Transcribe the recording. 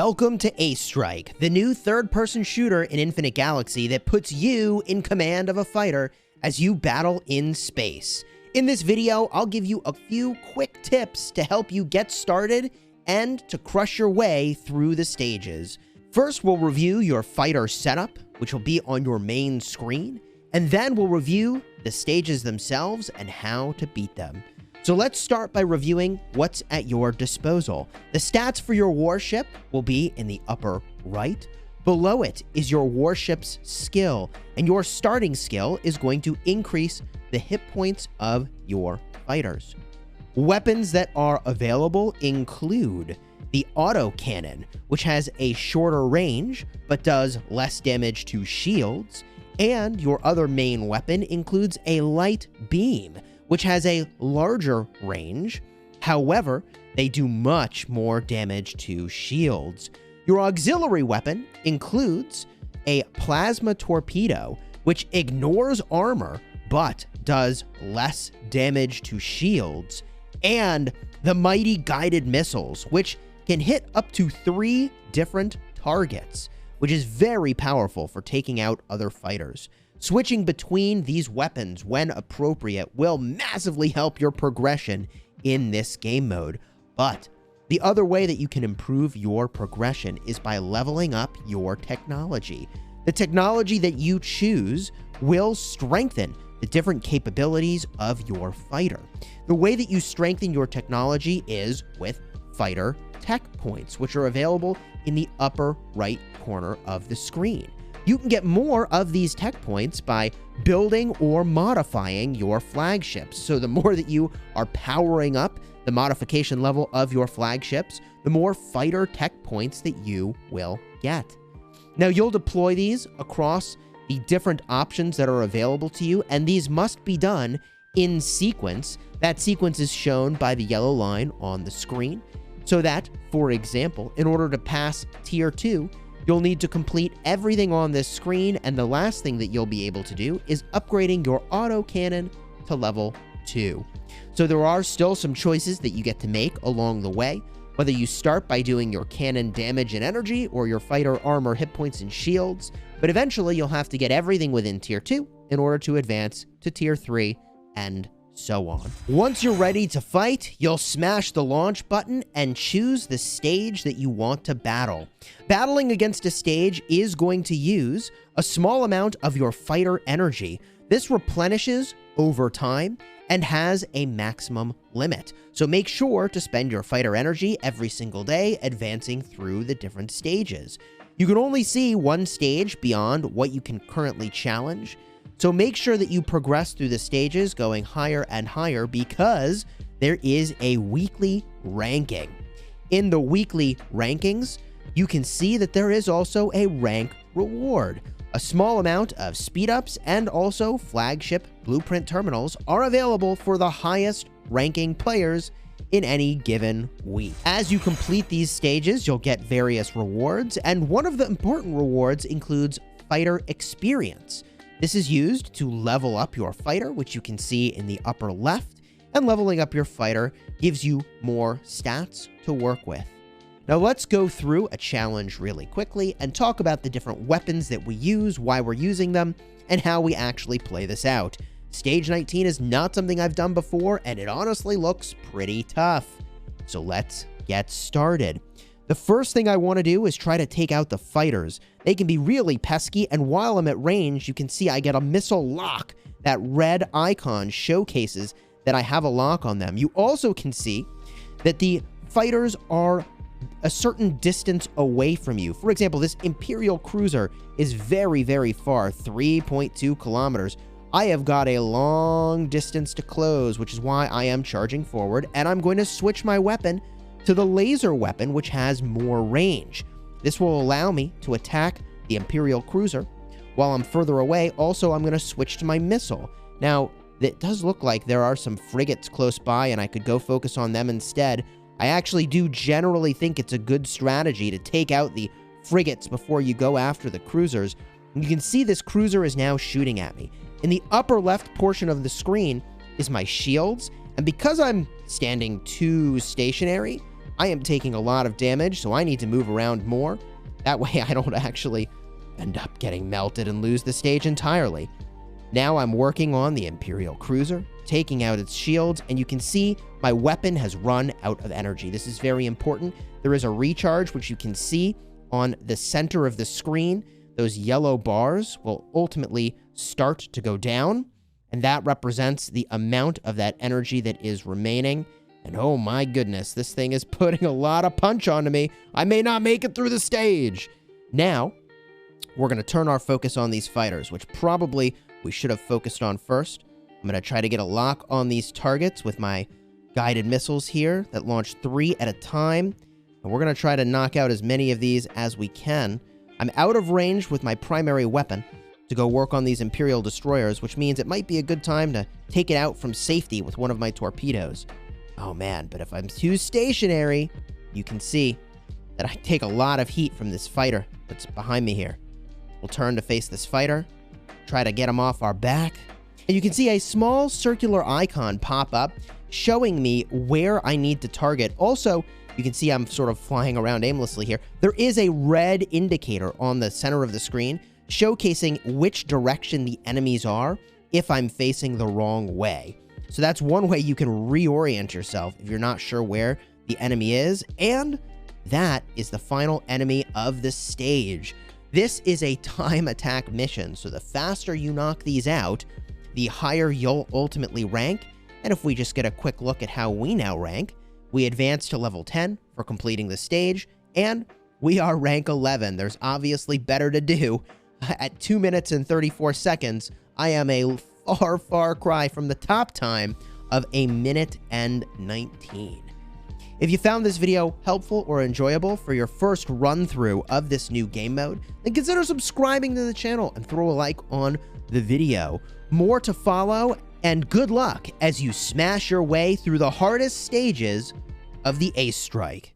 Welcome to Ace Strike, the new third-person shooter in Infinite Galaxy that puts you in command of a fighter as you battle in space. In this video, I'll give you a few quick tips to help you get started and to crush your way through the stages. First, we'll review your fighter setup, which will be on your main screen, and then we'll review the stages themselves and how to beat them. So let's start by reviewing what's at your disposal. The stats for your warship will be in the upper right. Below it is your warship's skill, and your starting skill is going to increase the hit points of your fighters. Weapons that are available include the autocannon, which has a shorter range but does less damage to shields, and your other main weapon includes a light beam, which has a larger range. However, they do much more damage to shields. Your auxiliary weapon includes a plasma torpedo, which ignores armor but does less damage to shields, and the mighty guided missiles, which can hit up to 3 different targets, which is very powerful for taking out other fighters. Switching between these weapons when appropriate will massively help your progression in this game mode. But the other way that you can improve your progression is by leveling up your technology. The technology that you choose will strengthen the different capabilities of your fighter. The way that you strengthen your technology is with fighter tech points, which are available in the upper right corner of the screen. You can get more of these tech points by building or modifying your flagships. So the more that you are powering up the modification level of your flagships, the more fighter tech points that you will get. Now, you'll deploy these across the different options that are available to you, and these must be done in sequence. That sequence is shown by the yellow line on the screen. So that, for example, in order to pass Tier 2, you'll need to complete everything on this screen, and the last thing that you'll be able to do is upgrading your autocannon to level 2. So there are still some choices that you get to make along the way, whether you start by doing your cannon damage and energy or your fighter armor, hit points, and shields, but eventually you'll have to get everything within Tier 2 in order to advance to Tier 3 and so on. Once you're ready to fight, you'll smash the launch button and choose the stage that you want to battle. Battling against a stage is going to use a small amount of your fighter energy. This replenishes over time and has a maximum limit. So make sure to spend your fighter energy every single day advancing through the different stages. You can only see one stage beyond what you can currently challenge. So make sure that you progress through the stages going higher and higher, because there is a weekly ranking. In the weekly rankings, you can see that there is also a rank reward. A small amount of speed-ups and also flagship blueprint terminals are available for the highest ranking players in any given week. As you complete these stages, you'll get various rewards, and one of the important rewards includes fighter experience. This is used to level up your fighter, which you can see in the upper left, and leveling up your fighter gives you more stats to work with. Now let's go through a challenge really quickly and talk about the different weapons that we use, why we're using them, and how we actually play this out. Stage 19 is not something I've done before, and it honestly looks pretty tough. So let's get started. The first thing I want to do is try to take out the fighters. They can be really pesky, and while I'm at range, you can see I get a missile lock. That red icon showcases that I have a lock on them. You also can see that the fighters are a certain distance away from you. For example, this Imperial cruiser is very, very far, 3.2 kilometers. I have got a long distance to close, which is why I am charging forward, and I'm going to switch my weapon to the laser weapon, which has more range. This will allow me to attack the Imperial cruiser while I'm further away. Also, I'm going to switch to my missile. Now, it does look like there are some frigates close by, and I could go focus on them instead. I actually do generally think it's a good strategy to take out the frigates before you go after the cruisers. You can see this cruiser is now shooting at me. In the upper left portion of the screen is my shields, and because I'm standing too stationary, I am taking a lot of damage, so I need to move around more. That way I don't actually end up getting melted and lose the stage entirely. Now I'm working on the Imperial cruiser, taking out its shields, and you can see my weapon has run out of energy. This is very important. There is a recharge, which you can see on the center of the screen. Those yellow bars will ultimately start to go down, and that represents the amount of that energy that is remaining. And oh my goodness, this thing is putting a lot of punch onto me. I may not make it through the stage. Now, we're going to turn our focus on these fighters, which probably we should have focused on first. I'm going to try to get a lock on these targets with my guided missiles here that launch 3 at a time. And we're going to try to knock out as many of these as we can. I'm out of range with my primary weapon to go work on these Imperial destroyers, which means it might be a good time to take it out from safety with one of my torpedoes. Oh man, but if I'm too stationary, you can see that I take a lot of heat from this fighter that's behind me here. We'll turn to face this fighter, try to get him off our back, and you can see a small circular icon pop up showing me where I need to target. Also, you can see I'm sort of flying around aimlessly here. There is a red indicator on the center of the screen showcasing which direction the enemies are if I'm facing the wrong way. So that's one way you can reorient yourself if you're not sure where the enemy is. And that is the final enemy of the stage. This is a time attack mission, so the faster you knock these out, the higher you'll ultimately rank. And if we just get a quick look at how we now rank, we advance to level 10 for completing the stage, and we are rank 11. There's obviously better to do. At 2 minutes and 34 seconds, I am a far cry from the top time of 1 minute and 19. If you found this video helpful or enjoyable for your first run through of this new game mode, then consider subscribing to the channel and throw a like on the video. More to follow, and good luck as you smash your way through the hardest stages of the Ace Strike.